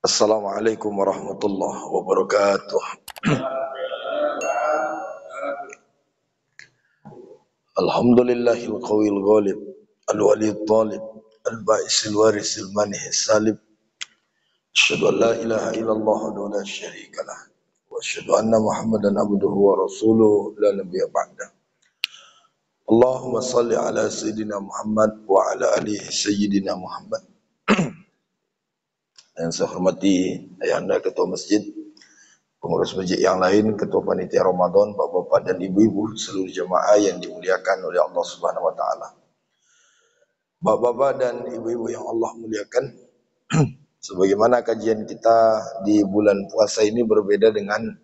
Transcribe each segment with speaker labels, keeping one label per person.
Speaker 1: Assalamualaikum warahmatullahi wabarakatuh. Alhamdulillahil qawil ghalib, al-walid talib, al-ba'isil warisil manihis salib. Asyhadu an la ilaha illallah wa la syarika lah. Wa asyhadu anna Muhammadan abduhu wa rasuluhu la nabiyya ba'da. Allahumma salli ala sayyidina Muhammad wa ala alihi sayyidina Muhammad. Yang saya hormati Ayahanda Ketua Masjid, pengurus masjid yang lain, ketua panitia Ramadan, bapak-bapak dan ibu-ibu, seluruh jemaah yang dimuliakan oleh Allah Subhanahu wa taala. Bapak-bapak dan ibu-ibu yang Allah muliakan, sebagaimana kajian kita di bulan puasa ini berbeda dengan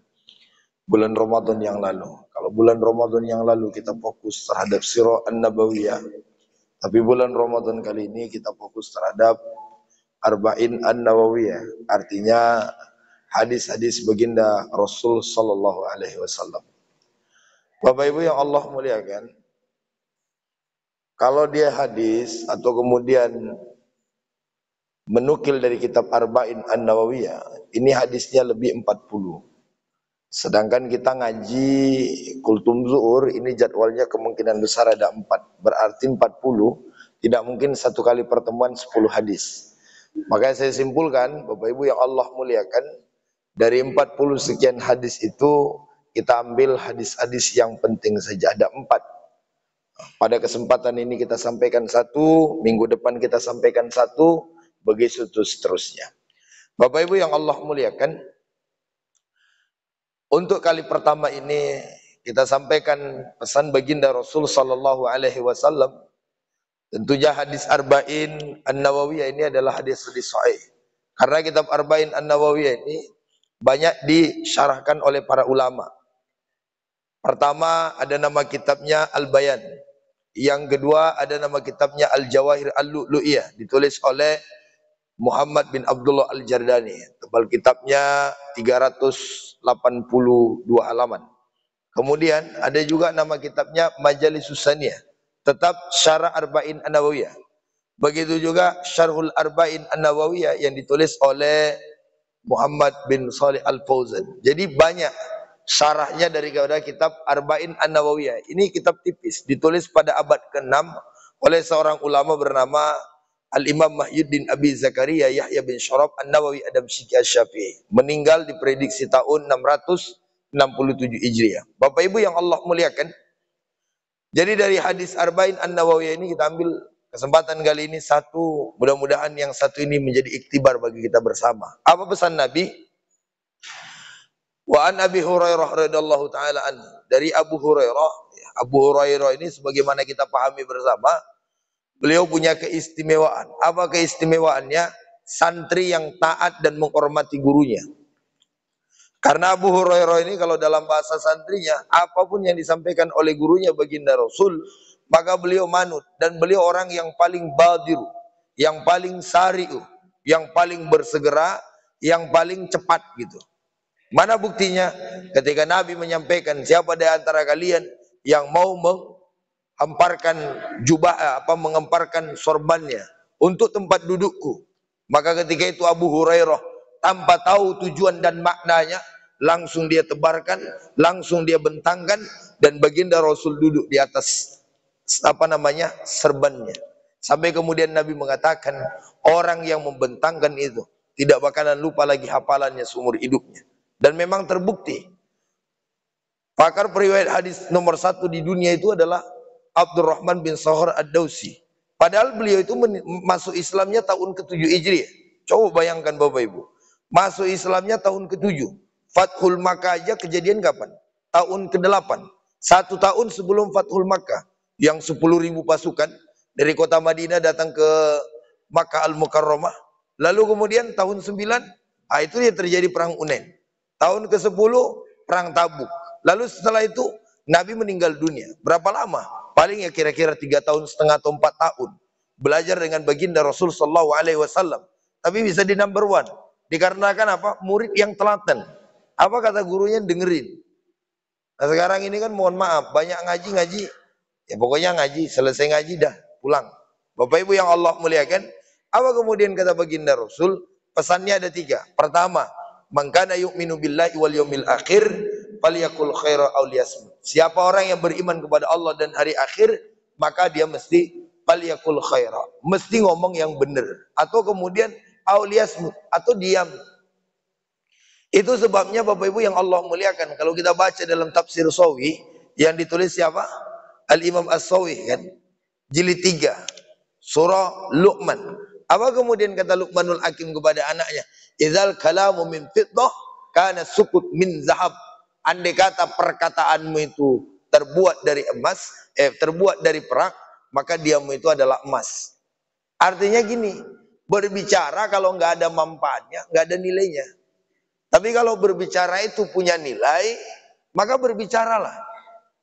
Speaker 1: bulan Ramadan yang lalu. Kalau bulan Ramadan yang lalu kita fokus terhadap sirah an-nabawiyah, tapi bulan Ramadan kali ini kita fokus terhadap arba'in an-nawawiyah, artinya hadis-hadis baginda Rasul sallallahu alaihi wasallam. Bapak Ibu yang Allah muliakan, kalau dia hadis atau kemudian menukil dari kitab Arba'in An-Nawawiyah, ini hadisnya lebih 40. Sedangkan kita ngaji kultum zuhur, ini jadwalnya kemungkinan besar ada 4. Berarti 40, tidak mungkin satu kali pertemuan 10 hadis. Makanya saya simpulkan, Bapak Ibu yang Allah muliakan, dari 40 sekian hadis itu kita ambil hadis-hadis yang penting saja, ada 4. Pada kesempatan ini kita sampaikan 1, minggu depan kita sampaikan 1, begitu seterusnya. Bapak Ibu yang Allah muliakan, untuk kali pertama ini kita sampaikan pesan baginda Rasul sallallahu alaihi wasallam. Tentunya hadis Arba'in An-Nawawiyah ini adalah hadis-hadis sahih. Karena kitab Arba'in An-Nawawiyah ini banyak disyarahkan oleh para ulama. Pertama ada nama kitabnya Al-Bayan. Yang kedua ada nama kitabnya Al-Jawahir Al-Lu'lu'iyah, ditulis oleh Muhammad bin Abdullah Al-Jardani. Tebal kitabnya 382 halaman. Kemudian ada juga nama kitabnya Majalisus Saniyah, tetap Syarah Arba'in An-Nawawiyah. Begitu juga Syarhul Arba'in An-Nawawiyah yang ditulis oleh Muhammad bin Shalih Al-Fauzan. Jadi banyak syarahnya dari kitab Arba'in An-Nawawiyah. Ini kitab tipis, ditulis pada abad ke-6 oleh seorang ulama bernama Al-Imam Mahyuddin Abi Zakaria Yahya bin Syaraf An-Nawawi Ad-Damsyiki Asy-Syafi'i. Meninggal diprediksi tahun 667 Hijriah. Bapak Ibu yang Allah muliakan, jadi dari hadis Arba'in An-Nawawiyah ini kita ambil kesempatan kali ini 1, mudah-mudahan yang 1 ini menjadi iktibar bagi kita bersama. Apa pesan Nabi? Wa an Abi Hurairah radhiyallahu taala anhu, dari Abu Hurairah. Abu Hurairah ini sebagaimana kita pahami bersama, beliau punya keistimewaan. Apa keistimewaannya? Santri yang taat dan menghormati gurunya. Karena Abu Hurairah ini kalau dalam bahasa santrinya, apapun yang disampaikan oleh gurunya baginda Rasul, maka beliau manut. Dan beliau orang yang paling badir, yang paling sari'u, yang paling bersegera, yang paling cepat gitu. Mana buktinya? Ketika Nabi menyampaikan, siapa di antara kalian yang mau menghamparkan mengemparkan sorbannya untuk tempat dudukku, maka ketika itu Abu Hurairah tanpa tahu tujuan dan maknanya, langsung dia tebarkan, langsung dia bentangkan, dan baginda Rasul duduk di atas serbannya. Sampai kemudian Nabi mengatakan, orang yang membentangkan itu tidak bakalan lupa lagi hafalannya seumur hidupnya. Dan memang terbukti. Pakar periwayat hadis nomor 1 di dunia itu adalah Abdurrahman bin Sakhar Ad-Dausi. Padahal beliau itu masuk Islamnya tahun ke-7 Hijriah. Coba bayangkan Bapak Ibu. Masuk Islamnya tahun ke-7. Fathul Makkah aja kejadian kapan? Tahun ke-8. 1 tahun sebelum Fathul Makkah. Yang 10.000 pasukan dari kota Madinah datang ke Makkah Al-Mukarramah. Lalu kemudian tahun 9, itu dia terjadi perang Hunain. Tahun ke-10 perang Tabuk. Lalu setelah itu Nabi meninggal dunia. Berapa lama? Paling ya kira-kira 3,5 tahun atau 4 tahun. Belajar dengan baginda Rasul sallallahu alaihi wasallam. Tapi bisa di number 1. Dikarenakan apa? Murid yang telaten. Apa kata gurunya? Dengerin. Nah sekarang ini kan mohon maaf, banyak ngaji, ya pokoknya ngaji, selesai ngaji dah pulang. Bapak Ibu yang Allah muliakan, apa kemudian kata baginda Rasul? pesannya ada 3. Pertama, man kana yu'minu billahi wal yawmil akhir falyakul khaira aw liyasmut. Siapa orang yang beriman kepada Allah dan hari akhir, maka dia mesti falyakul khaira, mesti ngomong yang benar, atau kemudian aw liyasmut, atau diam. Itu sebabnya Bapak Ibu yang Allah muliakan, kalau kita baca dalam tafsir Sawi yang ditulis siapa? Al-Imam As-Sawi kan, jilid 3 surah Luqman. Apa kemudian kata Luqmanul Hakim kepada anaknya? Idzal kalamu min fiddah kana sukut min zahab. Andai kata perkataanmu itu terbuat dari emas, terbuat dari perak, maka diammu itu adalah emas. Artinya gini, berbicara kalau nggak ada manfaatnya, nggak ada nilainya. Tapi kalau berbicara itu punya nilai, maka berbicaralah.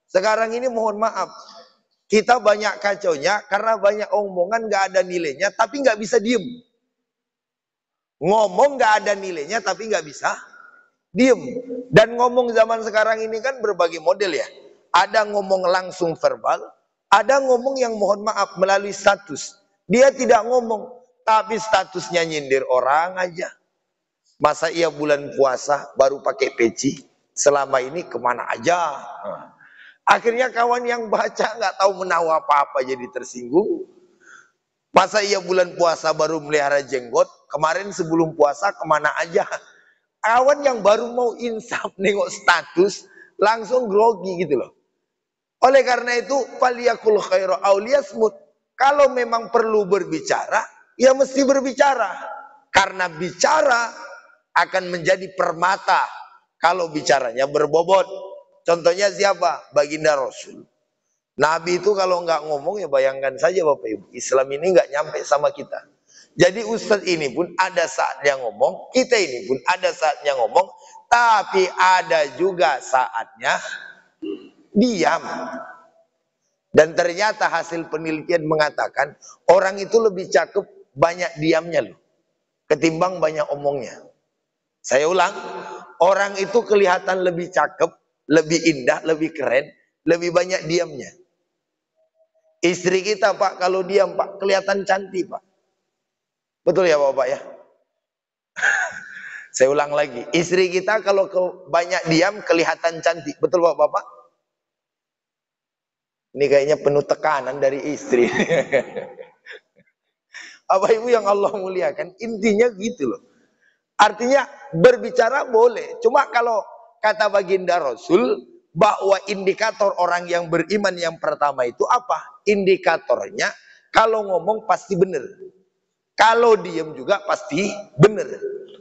Speaker 1: Sekarang ini mohon maaf, kita banyak kacaunya karena banyak omongan gak ada nilainya, tapi gak bisa diem. Ngomong gak ada nilainya, tapi gak bisa diem. Dan ngomong zaman sekarang ini kan berbagai model ya. Ada ngomong langsung verbal, ada ngomong yang mohon maaf melalui status. Dia tidak ngomong, tapi statusnya nyindir orang aja. Masa iya bulan puasa baru pakai peci, selama ini kemana aja. Akhirnya kawan yang baca nggak tahu menawa apa-apa jadi tersinggung. Masa iya bulan puasa baru melihara jenggot, kemarin sebelum puasa kemana aja. Kawan yang baru mau insaf nengok status langsung grogi gitu loh. Oleh karena itu faliyakul khairu aw liyasmut. Kalau memang perlu berbicara, ya mesti berbicara. Karena bicara akan menjadi permata kalau bicaranya berbobot. Contohnya siapa? Baginda Rasul. Nabi itu kalau nggak ngomong ya bayangkan saja Bapak Ibu. Islam ini nggak nyampe sama kita. Jadi Ustadz ini pun ada saatnya ngomong. Kita ini pun ada saatnya ngomong. Tapi ada juga saatnya diam. Dan ternyata hasil penelitian mengatakan orang itu lebih cakep banyak diamnya loh, ketimbang banyak omongnya. Saya ulang, orang itu kelihatan lebih cakep, lebih indah, lebih keren, lebih banyak diamnya. Istri kita Pak, kalau diam Pak, kelihatan cantik Pak. Betul ya Bapak ya? Saya ulang lagi, istri kita kalau banyak diam, kelihatan cantik. Betul Bapak? Ini kayaknya penuh tekanan dari istri. Bapak Ibu yang Allah muliakan, intinya gitu loh. Artinya berbicara boleh, cuma kalau kata baginda Rasul bahwa indikator orang yang beriman yang pertama itu apa? Indikatornya kalau ngomong pasti benar, kalau diam juga pasti benar.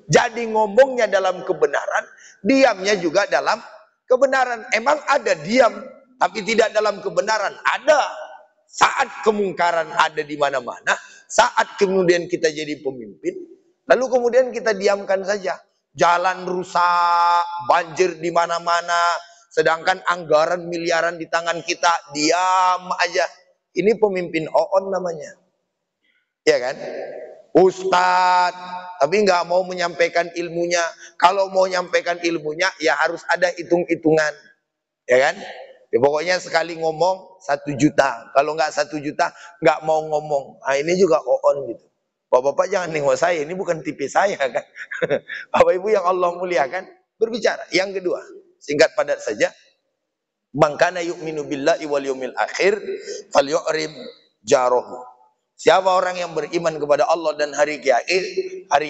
Speaker 1: Jadi ngomongnya dalam kebenaran, diamnya juga dalam kebenaran. Emang ada diam tapi tidak dalam kebenaran? Ada. Saat kemungkaran ada di mana-mana, saat kemudian kita jadi pemimpin, lalu kemudian kita diamkan saja. Jalan rusak, banjir di mana-mana, sedangkan anggaran miliaran di tangan kita, diam aja. Ini pemimpin oon namanya. Ya kan? Ustadz, tapi nggak mau menyampaikan ilmunya. Kalau mau menyampaikan ilmunya, ya harus ada hitung-hitungan. Ya kan? Ya, pokoknya sekali ngomong 1 juta. Kalau nggak 1 juta, nggak mau ngomong. Nah, ini juga oon gitu. Bapak-bapak jangan nengok saya, ini bukan tipe saya kan. Bapak Ibu yang Allah muliakan, berbicara. Yang kedua, singkat padat saja. Man kana yu'minu billahi wal yawmil akhir falyu'rim jarahu. Siapa orang yang beriman kepada Allah dan hari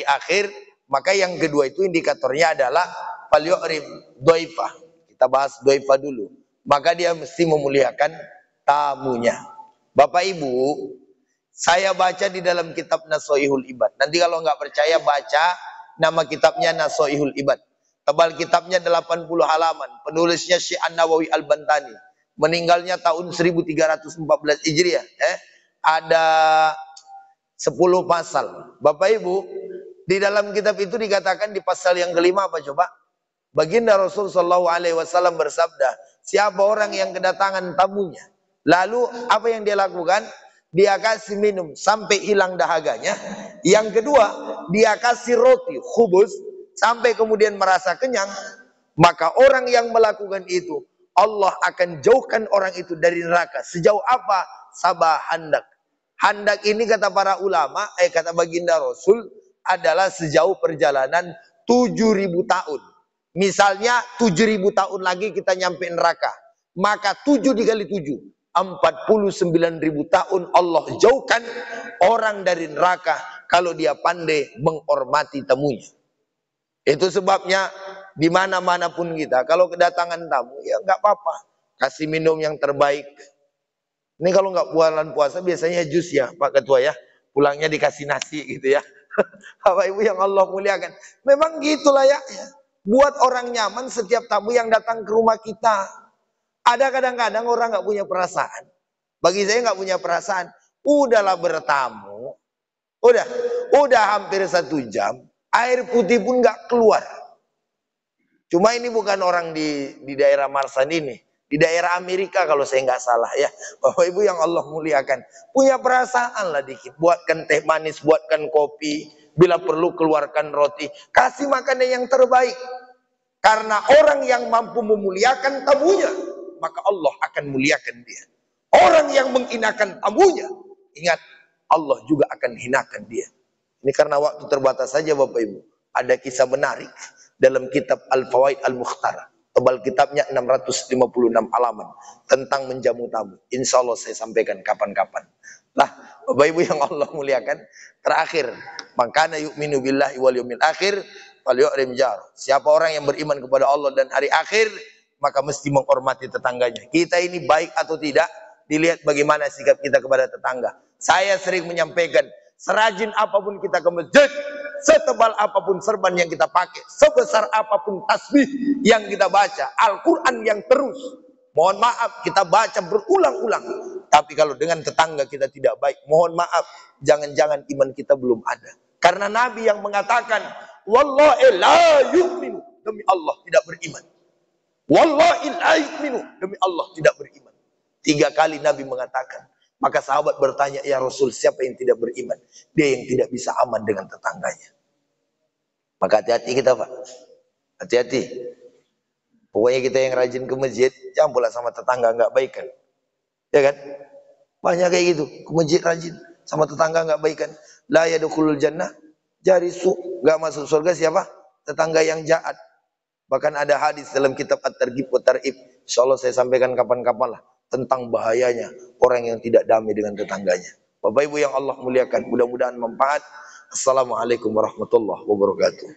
Speaker 1: akhir, maka yang kedua itu indikatornya adalah falyu'rim dhaifah. Kita bahas dhaifah dulu. Maka dia mesti memuliakan tamunya. Bapak Ibu, saya baca di dalam kitab Nasoihul Ibad. Nanti kalau nggak percaya baca nama kitabnya Nasoihul Ibad. Tebal kitabnya 80 halaman. Penulisnya Syekh An-Nawawi Al-Bantani. Meninggalnya tahun 1314 Hijriah. Ada 10 pasal. Bapak Ibu, di dalam kitab itu dikatakan di pasal yang kelima apa coba? Baginda Rasul SAW bersabda, siapa orang yang kedatangan tamunya, lalu apa yang dia lakukan? Dia kasih minum sampai hilang dahaganya. Yang kedua, dia kasih roti, khubuz, sampai kemudian merasa kenyang. Maka orang yang melakukan itu, Allah akan jauhkan orang itu dari neraka. Sejauh apa? Sabah handak. Handak ini kata para ulama, kata baginda Rasul, adalah sejauh perjalanan 7.000 tahun. Misalnya 7.000 tahun lagi kita nyampe neraka, maka 7 dikali 7, 49.000 tahun Allah jauhkan orang dari neraka kalau dia pandai menghormati tamunya. Itu sebabnya di mana-mana pun kita, kalau kedatangan tamu, ya nggak apa-apa, kasih minum yang terbaik. Ini kalau nggak bulan puasa biasanya jus ya Pak Ketua ya, pulangnya dikasih nasi gitu ya. Bapak Ibu yang Allah muliakan, memang gitulah ya. Buat orang nyaman setiap tamu yang datang ke rumah kita. Ada kadang-kadang orang nggak punya perasaan. Bagi saya nggak punya perasaan. Udahlah bertamu, udah hampir 1 jam, air putih pun nggak keluar. Cuma ini bukan orang di daerah Marsan ini, di daerah Amerika kalau saya nggak salah ya. Bapak Ibu yang Allah muliakan, punya perasaan lah dikit. Buatkan teh manis, buatkan kopi, bila perlu keluarkan roti, kasih makanan yang terbaik. Karena orang yang mampu memuliakan tamunya, maka Allah akan muliakan dia. Orang yang menghinakan tamunya, ingat, Allah juga akan hinakan dia. Ini karena waktu terbatas saja Bapak Ibu. Ada kisah menarik dalam kitab Al-Fawaid Al-Mukhtar. Tebal kitabnya 656 halaman tentang menjamu tamu. Insya Allah saya sampaikan kapan-kapan. Lah, Bapak Ibu yang Allah muliakan, terakhir, makana yu'minu billahi wal yawmil akhir wal yu'rim jar. Siapa orang yang beriman kepada Allah dan hari akhir, maka mesti menghormati tetangganya. Kita ini baik atau tidak, dilihat bagaimana sikap kita kepada tetangga. Saya sering menyampaikan, serajin apapun kita ke masjid, setebal apapun serban yang kita pakai, sebesar apapun tasbih yang kita baca, Al-Quran yang terus, mohon maaf, kita baca berulang-ulang. Tapi kalau dengan tetangga kita tidak baik, mohon maaf, jangan-jangan iman kita belum ada. Karena Nabi yang mengatakan, wallahi la yu'minu, demi Allah tidak beriman. Wallahi la yu'minu, demi Allah tidak beriman. 3 kali Nabi mengatakan. Maka sahabat bertanya, ya Rasul, siapa yang tidak beriman? Dia yang tidak bisa aman dengan tetangganya. Maka hati-hati kita Pak. Hati-hati. Pokoknya kita yang rajin ke masjid, jangan pula sama tetangga nggak baik kan. Ya kan? Banyak kayak gitu. Ke masjid rajin, sama tetangga nggak baik kan. La yadkhulul jannah jarisu. Nggak masuk surga siapa? Tetangga yang jahat. Bahkan ada hadis dalam kitab At-Targhib wa Tarhib. Insyaallah saya sampaikan kapan-kapan lah. Tentang bahayanya orang yang tidak damai dengan tetangganya. Bapak Ibu yang Allah muliakan, mudah-mudahan manfaat. Assalamualaikum warahmatullahi wabarakatuh.